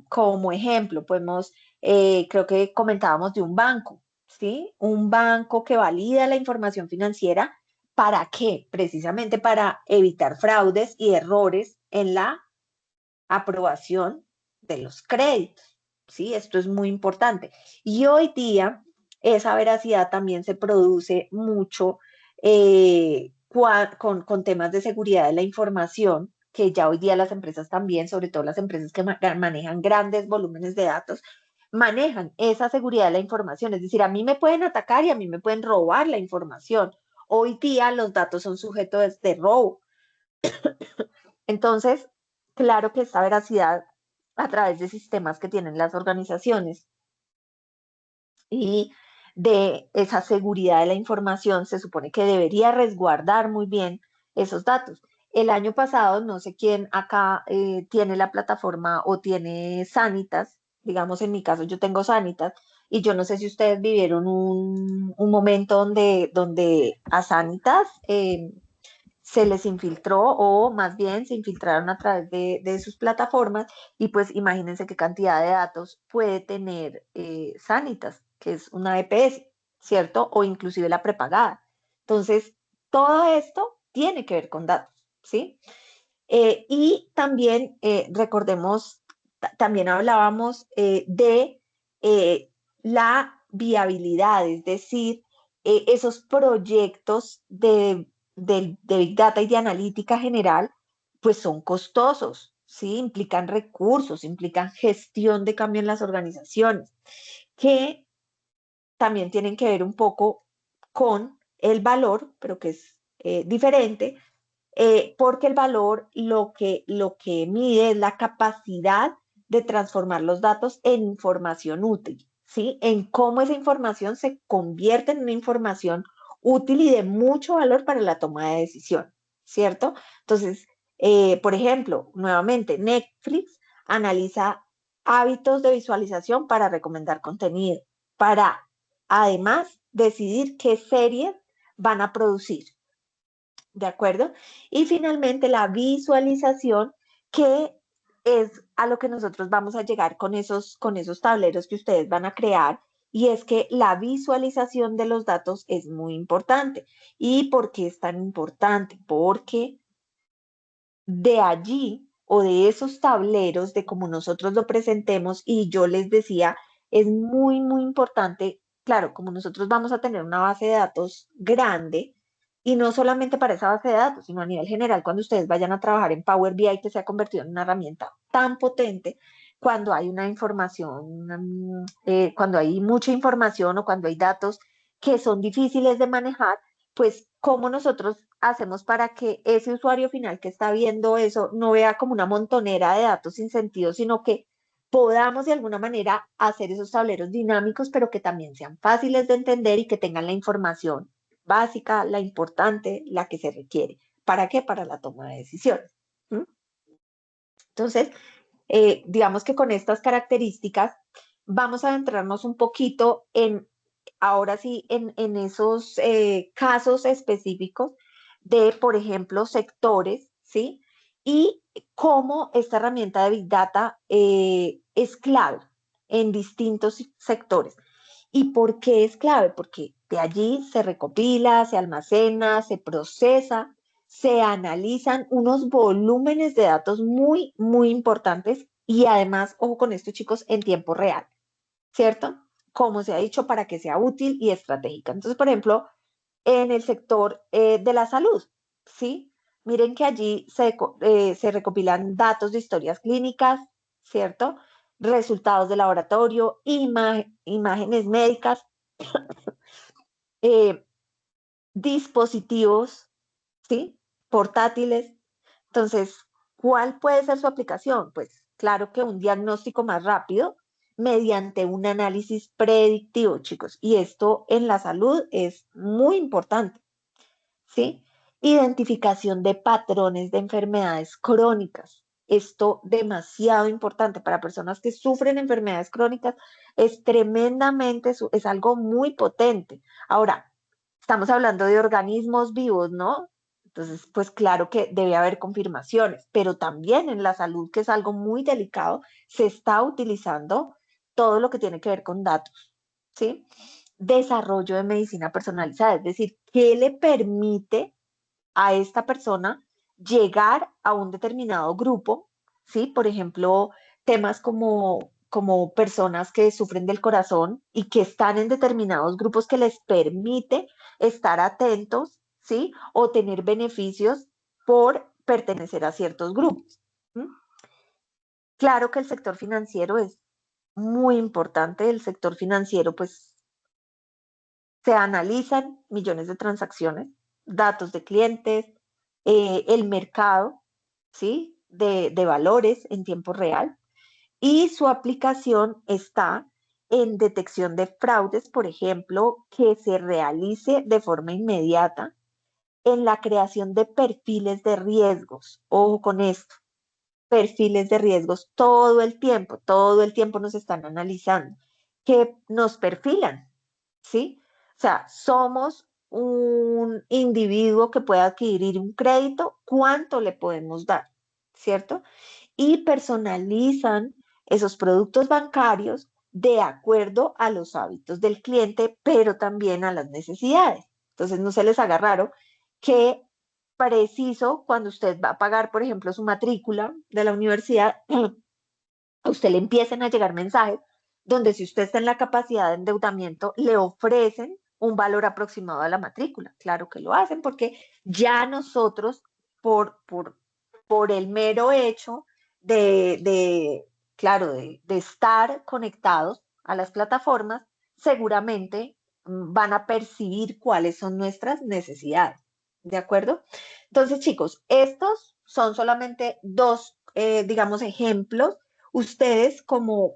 como ejemplo, podemos, creo que comentábamos de un banco, ¿sí? Un banco que valida la información financiera, ¿para qué? Precisamente para evitar fraudes y errores en la aprobación de los créditos, ¿sí? Esto es muy importante. Y hoy día esa veracidad también se produce mucho con temas de seguridad de la información, que ya hoy día las empresas también, sobre todo las empresas que manejan grandes volúmenes de datos, manejan esa seguridad de la información. Es decir, a mí me pueden atacar y a mí me pueden robar la información. Hoy día los datos son sujetos de robo. Entonces, claro que esta veracidad a través de sistemas que tienen las organizaciones y de esa seguridad de la información se supone que debería resguardar muy bien esos datos. El año pasado, no sé quién acá tiene la plataforma o tiene Sanitas, digamos en mi caso yo tengo Sanitas, y yo no sé si ustedes vivieron un momento donde a Sanitas se les infiltró o más bien se infiltraron a través de sus plataformas y pues imagínense qué cantidad de datos puede tener Sanitas, que es una EPS, ¿cierto? O inclusive la prepagada. Entonces, todo esto tiene que ver con datos, ¿sí? Y también recordemos, también hablábamos de eh, la viabilidad, es decir, esos proyectos de Big Data y de analítica general, pues son costosos, ¿sí? Implican recursos, implican gestión de cambio en las organizaciones, que también tienen que ver un poco con el valor, pero que es diferente porque el valor lo que mide es la capacidad de transformar los datos en información útil, ¿sí? En cómo esa información se convierte en una información útil y de mucho valor para la toma de decisión, ¿cierto? Entonces, por ejemplo, nuevamente, Netflix analiza hábitos de visualización para recomendar contenido, para además decidir qué series van a producir. ¿De acuerdo? Y finalmente la visualización, que es a lo que nosotros vamos a llegar con esos tableros que ustedes van a crear. Y es que la visualización de los datos es muy importante. ¿Y por qué es tan importante? Porque de allí o de esos tableros, de cómo nosotros lo presentemos, y yo les decía, es muy, muy importante, claro, como nosotros vamos a tener una base de datos grande, y no solamente para esa base de datos, sino a nivel general, cuando ustedes vayan a trabajar en Power BI, que se ha convertido en una herramienta tan potente, cuando hay una información, cuando hay mucha información o cuando hay datos que son difíciles de manejar, pues cómo nosotros hacemos para que ese usuario final que está viendo eso no vea como una montonera de datos sin sentido, sino que podamos de alguna manera hacer esos tableros dinámicos, pero que también sean fáciles de entender y que tengan la información básica, la importante, la que se requiere. ¿Para qué? Para la toma de decisiones. ¿Mm? Entonces, digamos que con estas características vamos a adentrarnos un poquito en, ahora sí, en esos casos específicos de, por ejemplo, sectores, ¿sí? Y cómo esta herramienta de Big Data es clave en distintos sectores. ¿Y por qué es clave? Porque de allí se recopila, se almacena, se procesa, se analizan unos volúmenes de datos muy, muy importantes y además, ojo con esto, chicos, en tiempo real, ¿cierto? Como se ha dicho, para que sea útil y estratégica. Entonces, por ejemplo, en el sector de la salud, ¿sí? Miren que allí se recopilan datos de historias clínicas, ¿cierto? Resultados de laboratorio, imágenes médicas, eh, dispositivos, ¿sí? Portátiles. Entonces, ¿cuál puede ser su aplicación? Pues claro que un diagnóstico más rápido mediante un análisis predictivo, chicos. Y esto en la salud es muy importante, ¿sí? Identificación de patrones de enfermedades crónicas. Esto demasiado importante para personas que sufren enfermedades crónicas, es tremendamente, es algo muy potente. Ahora, estamos hablando de organismos vivos, ¿no? Entonces, pues claro que debe haber confirmaciones, pero también en la salud, que es algo muy delicado, se está utilizando todo lo que tiene que ver con datos, ¿sí? Desarrollo de medicina personalizada, es decir, ¿qué le permite a esta persona llegar a un determinado grupo? ¿Sí? Por ejemplo, temas como personas que sufren del corazón y que están en determinados grupos que les permite estar atentos, ¿sí? O tener beneficios por pertenecer a ciertos grupos. ¿Mm? Claro que el sector financiero es muy importante. El sector financiero, pues, se analizan millones de transacciones, datos de clientes, el mercado, ¿sí? De valores en tiempo real, y su aplicación está en detección de fraudes, por ejemplo, que se realice de forma inmediata, en la creación de perfiles de riesgos. Ojo con esto, perfiles de riesgos todo el tiempo nos están analizando. que nos perfilan, ¿sí? O sea, somos un individuo que puede adquirir un crédito, ¿cuánto le podemos dar? ¿Cierto? Y personalizan esos productos bancarios de acuerdo a los hábitos del cliente, pero también a las necesidades. Entonces, no se les haga raro que preciso cuando usted va a pagar, por ejemplo, su matrícula de la universidad, a usted le empiecen a llegar mensajes donde si usted está en la capacidad de endeudamiento, le ofrecen un valor aproximado a la matrícula. Claro que lo hacen porque ya nosotros, por, por, por el mero hecho claro, de estar conectados a las plataformas, seguramente van a percibir cuáles son nuestras necesidades. ¿De acuerdo? Entonces, chicos, estos son solamente dos, digamos, ejemplos. Ustedes, como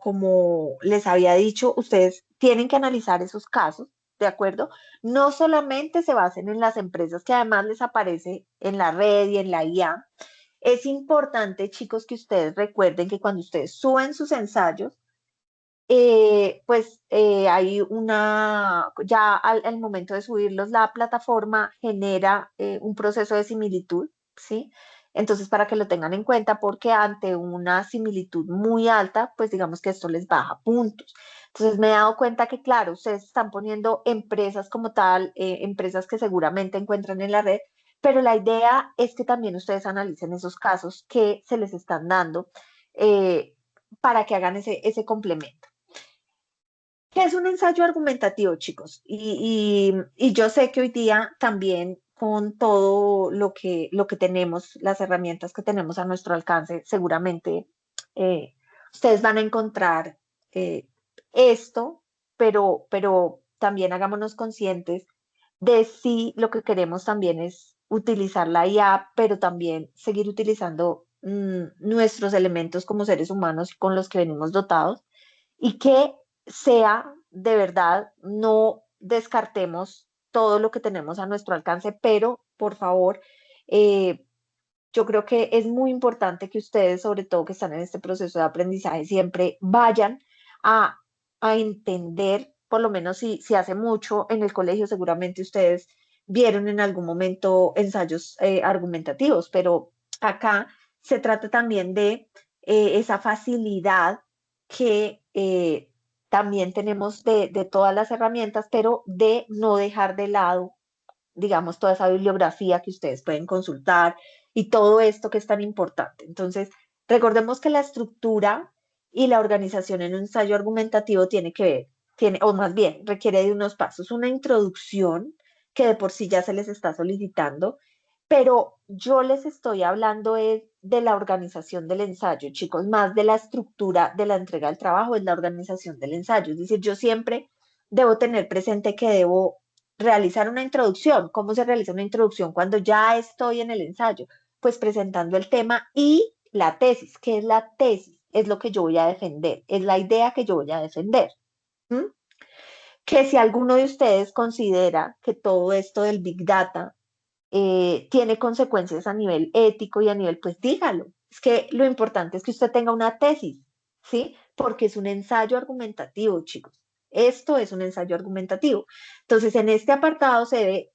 les había dicho, ustedes tienen que analizar esos casos, ¿de acuerdo? No solamente se basen en las empresas que además les aparece en la red y en la IA. Es importante, chicos, que ustedes recuerden que cuando ustedes suben sus ensayos, hay ya al momento de subirlos, la plataforma genera un proceso de similitud, ¿sí? Entonces, para que lo tengan en cuenta, porque ante una similitud muy alta, pues digamos que esto les baja puntos. Entonces, me he dado cuenta que, claro, ustedes están poniendo empresas como tal, empresas que seguramente encuentran en la red, pero la idea es que también ustedes analicen esos casos que se les están dando eh, para que hagan ese complemento. ¿Qué es un ensayo argumentativo, chicos? Y yo sé que hoy día también con todo lo que tenemos, las herramientas que tenemos a nuestro alcance, seguramente eh, ustedes van a encontrar eh, esto, pero también hagámonos conscientes de si lo que queremos también es utilizar la IA, pero también seguir utilizando nuestros elementos como seres humanos con los que venimos dotados y que sea de verdad, no descartemos todo lo que tenemos a nuestro alcance, pero por favor, eh, yo creo que es muy importante que ustedes, sobre todo que están en este proceso de aprendizaje, siempre vayan a, a entender, por lo menos si hace mucho en el colegio, seguramente ustedes vieron en algún momento ensayos argumentativos, pero acá se trata también de esa facilidad que también tenemos de todas las herramientas, pero de no dejar de lado, digamos, toda esa bibliografía que ustedes pueden consultar y todo esto que es tan importante. Entonces, recordemos que la estructura y la organización en un ensayo argumentativo tiene que ver, o más bien, requiere de unos pasos, una introducción que de por sí ya se les está solicitando, pero yo les estoy hablando es de la organización del ensayo, chicos, más de la estructura de la entrega del trabajo, es la organización del ensayo. Es decir, yo siempre debo tener presente que debo realizar una introducción. ¿Cómo se realiza una introducción cuando ya estoy en el ensayo? Pues presentando el tema y la tesis. ¿Qué es la tesis? Es lo que yo voy a defender, es la idea que yo voy a defender. ¿Mm? Que si alguno de ustedes considera que todo esto del Big Data tiene consecuencias a nivel ético y a nivel, pues dígalo. Es que lo importante es que usted tenga una tesis, ¿sí? Porque es un ensayo argumentativo, chicos. Esto es un ensayo argumentativo. Entonces, en este apartado se debe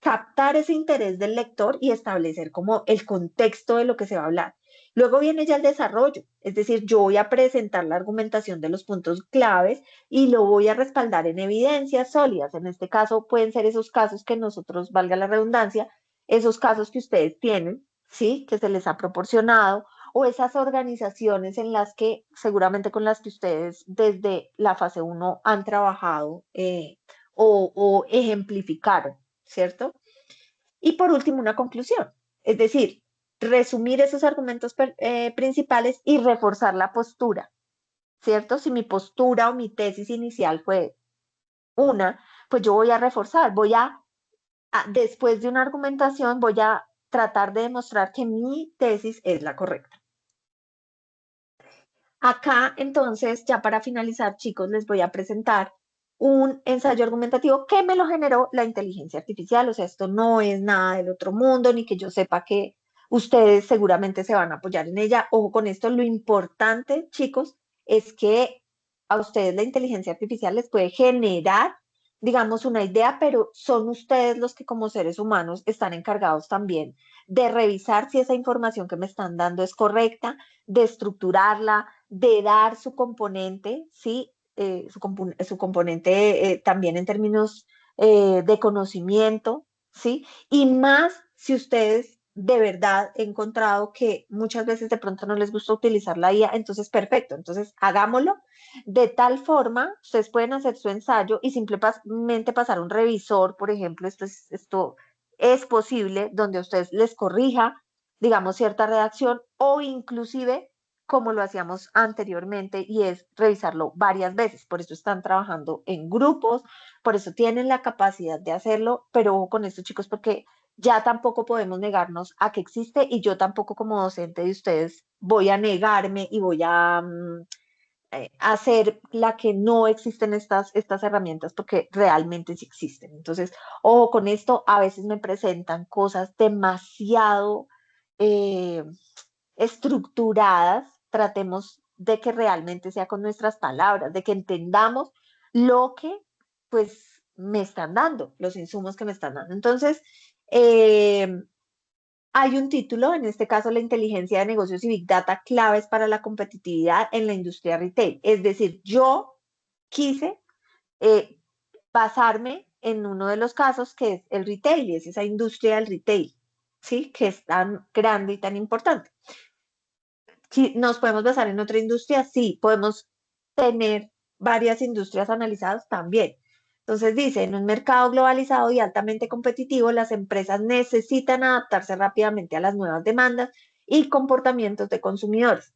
captar ese interés del lector y establecer como el contexto de lo que se va a hablar. Luego viene ya el desarrollo, es decir, yo voy a presentar la argumentación de los puntos claves y lo voy a respaldar en evidencias sólidas. En este caso pueden ser esos casos que nosotros, valga la redundancia, esos casos que ustedes tienen, ¿sí? Que se les ha proporcionado o esas organizaciones en las que seguramente con las que ustedes desde la fase uno han trabajado o ejemplificaron. ¿Cierto? Y por último, una conclusión, es decir, resumir esos argumentos principales y reforzar la postura, ¿cierto? Si mi postura o mi tesis inicial fue una, pues yo voy a reforzar, después de una argumentación, voy a tratar de demostrar que mi tesis es la correcta. Acá, entonces, ya para finalizar, chicos, les voy a presentar un ensayo argumentativo que me lo generó la inteligencia artificial. O sea, esto no es nada del otro mundo, ni que yo sepa que ustedes seguramente se van a apoyar en ella. Ojo con esto, lo importante, chicos, es que a ustedes la inteligencia artificial les puede generar, digamos, una idea, pero son ustedes los que como seres humanos están encargados también de revisar si esa información que me están dando es correcta, de estructurarla, de dar su componente, ¿sí? Su componente también en términos de conocimiento, ¿sí? Y más si ustedes de verdad he encontrado que muchas veces de pronto no les gusta utilizar la IA, entonces perfecto, entonces hagámoslo de tal forma, ustedes pueden hacer su ensayo y simplemente pasar un revisor, por ejemplo, esto es posible, donde ustedes les corrija, digamos, cierta redacción o inclusive como lo hacíamos anteriormente y es revisarlo varias veces. Por eso están trabajando en grupos, por eso tienen la capacidad de hacerlo, pero ojo con esto, chicos, porque ya tampoco podemos negarnos a que existe y yo tampoco como docente de ustedes voy a negarme y voy a hacer la que no existen estas herramientas porque realmente sí existen. Entonces, ojo con esto, a veces me presentan cosas demasiado eh, estructuradas, tratemos de que realmente sea con nuestras palabras, de que entendamos lo que pues me están dando, los insumos que me están dando. Entonces, hay un título, en este caso la inteligencia de negocios y Big Data, claves para la competitividad en la industria retail. Es decir, yo quise eh, basarme en uno de los casos que es el retail y es esa industria del retail, ¿sí? Que es tan grande y tan importante. Si nos podemos basar en otra industria, sí, podemos tener varias industrias analizadas también. Entonces dice, en un mercado globalizado y altamente competitivo, las empresas necesitan adaptarse rápidamente a las nuevas demandas y comportamientos de consumidores,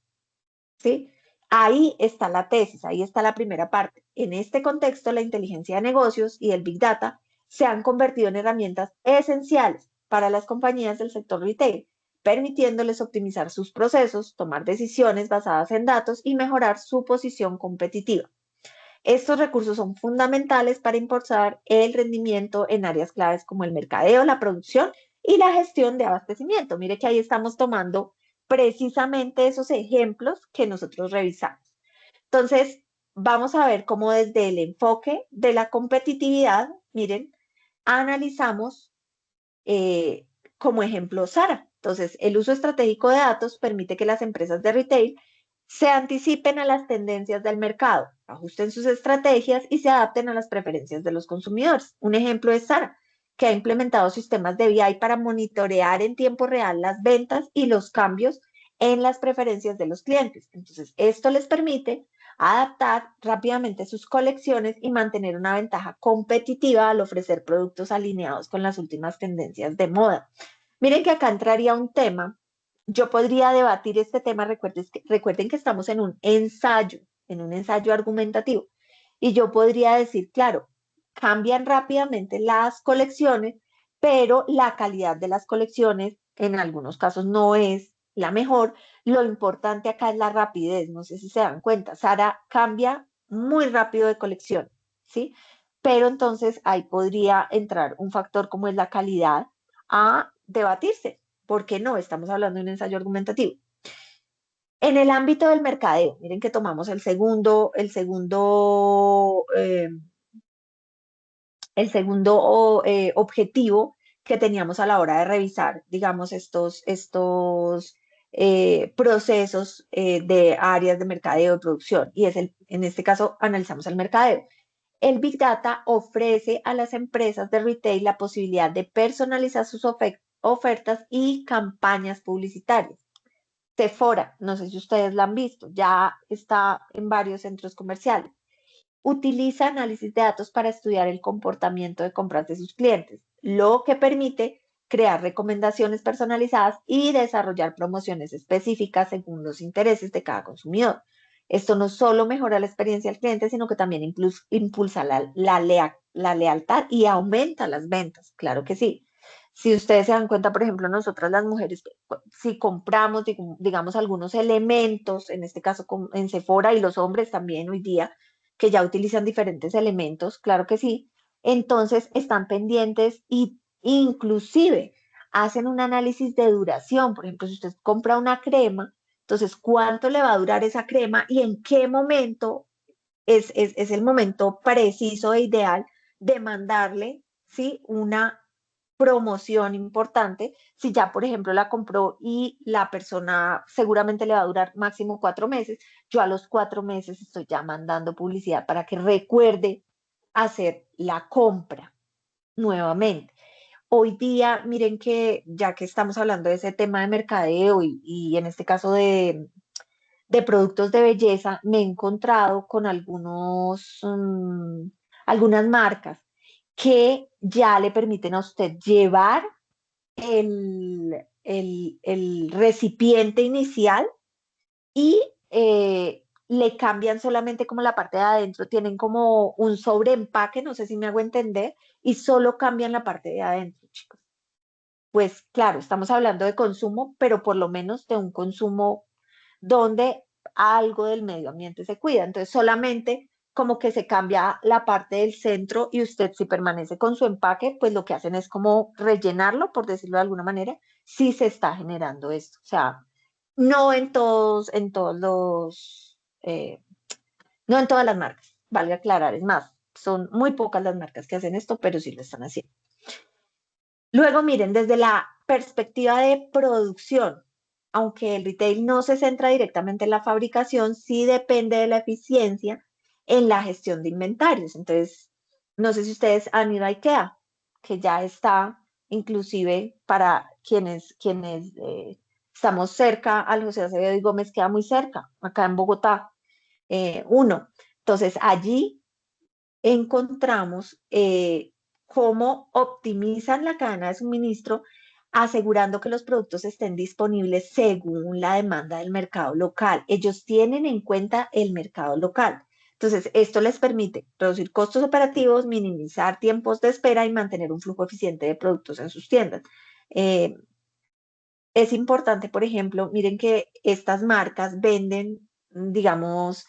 ¿sí? Ahí está la tesis, ahí está la primera parte. En este contexto, la inteligencia de negocios y el Big Data se han convertido en herramientas esenciales para las compañías del sector retail, permitiéndoles optimizar sus procesos, tomar decisiones basadas en datos y mejorar su posición competitiva. Estos recursos son fundamentales para impulsar el rendimiento en áreas claves como el mercadeo, la producción y la gestión de abastecimiento. Mire que ahí estamos tomando precisamente esos ejemplos que nosotros revisamos. Entonces, vamos a ver cómo desde el enfoque de la competitividad, miren, analizamos como ejemplo Sara. Entonces, el uso estratégico de datos permite que las empresas de retail se anticipen a las tendencias del mercado, ajusten sus estrategias y se adapten a las preferencias de los consumidores. Un ejemplo es Sara, que ha implementado sistemas de BI para monitorear en tiempo real las ventas y los cambios en las preferencias de los clientes. Entonces, esto les permite adaptar rápidamente sus colecciones y mantener una ventaja competitiva al ofrecer productos alineados con las últimas tendencias de moda. Miren que acá entraría un tema. Yo podría debatir este tema, recuerden que estamos en un ensayo argumentativo, y yo podría decir, claro, cambian rápidamente las colecciones, pero la calidad de las colecciones en algunos casos no es la mejor. Lo importante acá es la rapidez, no sé si se dan cuenta. Sara cambia muy rápido de colección, ¿sí? Pero entonces ahí podría entrar un factor como es la calidad a debatirse. ¿Por qué no? Estamos hablando de un ensayo argumentativo. En el ámbito del mercadeo, miren que tomamos el segundo objetivo que teníamos a la hora de revisar, digamos, estos procesos de áreas de mercadeo y producción. Y en este caso, analizamos el mercadeo. El Big Data ofrece a las empresas de retail la posibilidad de personalizar sus ofertas y campañas publicitarias. Sephora, no sé si ustedes la han visto, ya está en varios centros comerciales. Utiliza análisis de datos para estudiar el comportamiento de compras de sus clientes, lo que permite crear recomendaciones personalizadas y desarrollar promociones específicas según los intereses de cada consumidor. Esto no solo mejora la experiencia del cliente, sino que también impulsa la lealtad y aumenta las ventas. Claro que sí. Si ustedes se dan cuenta, por ejemplo, nosotras las mujeres, si compramos, digamos, algunos elementos, en este caso en Sephora y los hombres también hoy día, que ya utilizan diferentes elementos, claro que sí, entonces están pendientes y inclusive hacen un análisis de duración. Por ejemplo, si usted compra una crema, entonces, ¿cuánto le va a durar esa crema y en qué momento es el momento preciso e ideal de mandarle, ¿sí? Una promoción importante. Si ya, por ejemplo, la compró y la persona seguramente le va a durar máximo 4 meses, yo a los 4 meses estoy ya mandando publicidad para que recuerde hacer la compra nuevamente. Hoy día, miren que ya que estamos hablando de ese tema de mercadeo y en este caso de productos de belleza, me he encontrado con algunas marcas que ya le permiten a usted llevar el recipiente inicial y le cambian solamente como la parte de adentro, tienen como un sobreempaque, no sé si me hago entender, y solo cambian la parte de adentro, chicos. Pues claro, estamos hablando de consumo, pero por lo menos de un consumo donde algo del medio ambiente se cuida. Entonces, solamente como que se cambia la parte del centro y usted si permanece con su empaque, pues lo que hacen es como rellenarlo, por decirlo de alguna manera, si se está generando esto. O sea, no en todos no en todas las marcas, valga aclarar, es más, son muy pocas las marcas que hacen esto, pero sí lo están haciendo. Luego, miren, desde la perspectiva de producción, aunque el retail no se centra directamente en la fabricación, sí depende de la eficiencia en la gestión de inventarios. Entonces, no sé si ustedes han ido a IKEA, que ya está inclusive para quienes estamos cerca, al José Acevedo y Gómez queda muy cerca, acá en Bogotá, uno. Entonces, allí encontramos cómo optimizan la cadena de suministro, asegurando que los productos estén disponibles según la demanda del mercado local. Ellos tienen en cuenta el mercado local. Entonces, esto les permite reducir costos operativos, minimizar tiempos de espera y mantener un flujo eficiente de productos en sus tiendas. Eh, es importante, por ejemplo, miren que estas marcas venden, digamos,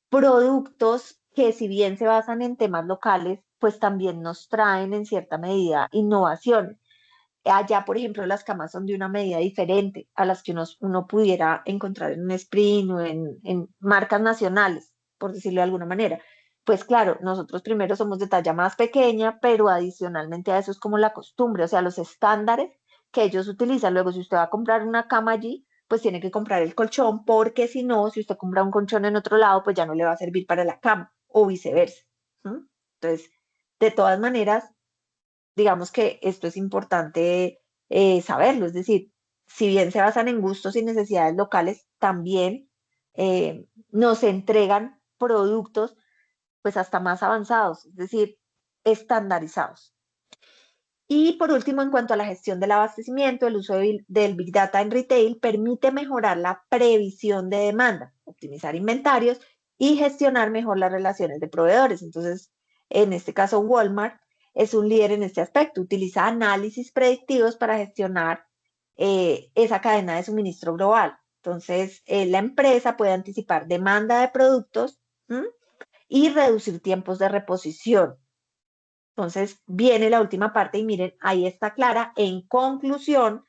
productos que si bien se basan en temas locales, pues también nos traen en cierta medida innovaciones. Allá, por ejemplo, las camas son de una medida diferente a las que uno pudiera encontrar en un Sprint o en marcas nacionales, por decirlo de alguna manera. Pues claro, nosotros primero somos de talla más pequeña, pero adicionalmente a eso es como la costumbre, o sea, los estándares que ellos utilizan. Luego, si usted va a comprar una cama allí, pues tiene que comprar el colchón, porque si no, si usted compra un colchón en otro lado, pues ya no le va a servir para la cama o viceversa. ¿Mm? Entonces, de todas maneras, digamos que esto es importante saberlo, es decir, si bien se basan en gustos y necesidades locales, también nos entregan productos pues hasta más avanzados, es decir, estandarizados. Y por último, en cuanto a la gestión del abastecimiento, el uso del Big Data en retail permite mejorar la previsión de demanda, optimizar inventarios y gestionar mejor las relaciones de proveedores. Entonces, en este caso, Walmart es un líder en este aspecto, utiliza análisis predictivos para gestionar esa cadena de suministro global. Entonces, la empresa puede anticipar demanda de productos, ¿m? Y reducir tiempos de reposición. Entonces viene la última parte y miren, ahí está clara. En conclusión,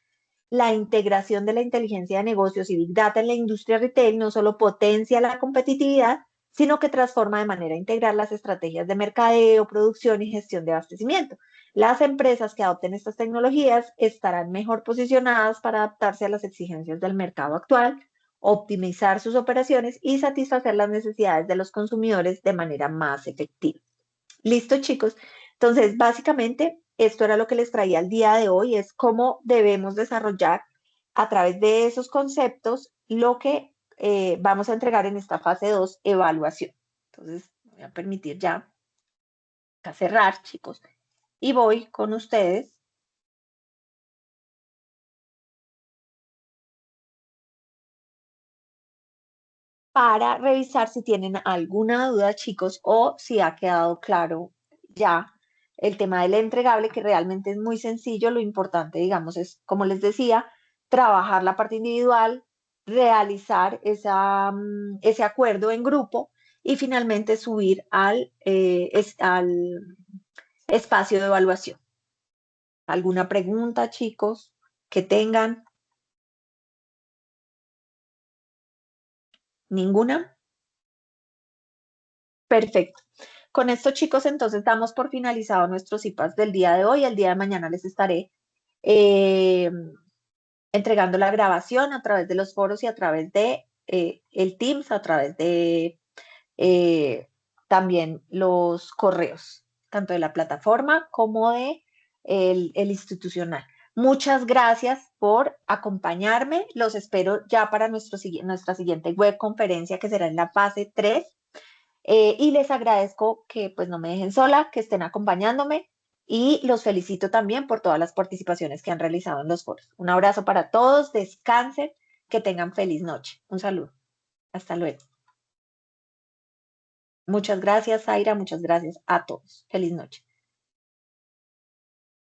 la integración de la inteligencia de negocios y Big Data en la industria retail no solo potencia la competitividad, sino que transforma de manera integral las estrategias de mercadeo, producción y gestión de abastecimiento. Las empresas que adopten estas tecnologías estarán mejor posicionadas para adaptarse a las exigencias del mercado actual, optimizar sus operaciones y satisfacer las necesidades de los consumidores de manera más efectiva. Listo, chicos. Entonces, básicamente, esto era lo que les traía el día de hoy, es cómo debemos desarrollar a través de esos conceptos lo que vamos a entregar en esta fase 2, evaluación. Entonces, voy a permitir ya acá cerrar, chicos, y voy con ustedes para revisar si tienen alguna duda, chicos, o si ha quedado claro ya el tema del entregable, que realmente es muy sencillo. Lo importante, digamos, es, como les decía, trabajar la parte individual, realizar ese acuerdo en grupo y finalmente subir al espacio de evaluación. ¿Alguna pregunta, chicos, que tengan? ¿Ninguna? Perfecto. Con esto, chicos, entonces damos por finalizado nuestros IPAs del día de hoy. El día de mañana les estaré eh, entregando la grabación a través de los foros y a través de el Teams, a través de eh, también los correos, tanto de la plataforma como de el institucional. Muchas gracias por acompañarme. Los espero ya para nuestra siguiente web conferencia que será en la fase 3. Y les agradezco que pues no me dejen sola, que estén acompañándome y los felicito también por todas las participaciones que han realizado en los foros. Un abrazo para todos, descansen, que tengan feliz noche. Un saludo. Hasta luego. Muchas gracias, Zaira. Muchas gracias a todos. Feliz noche.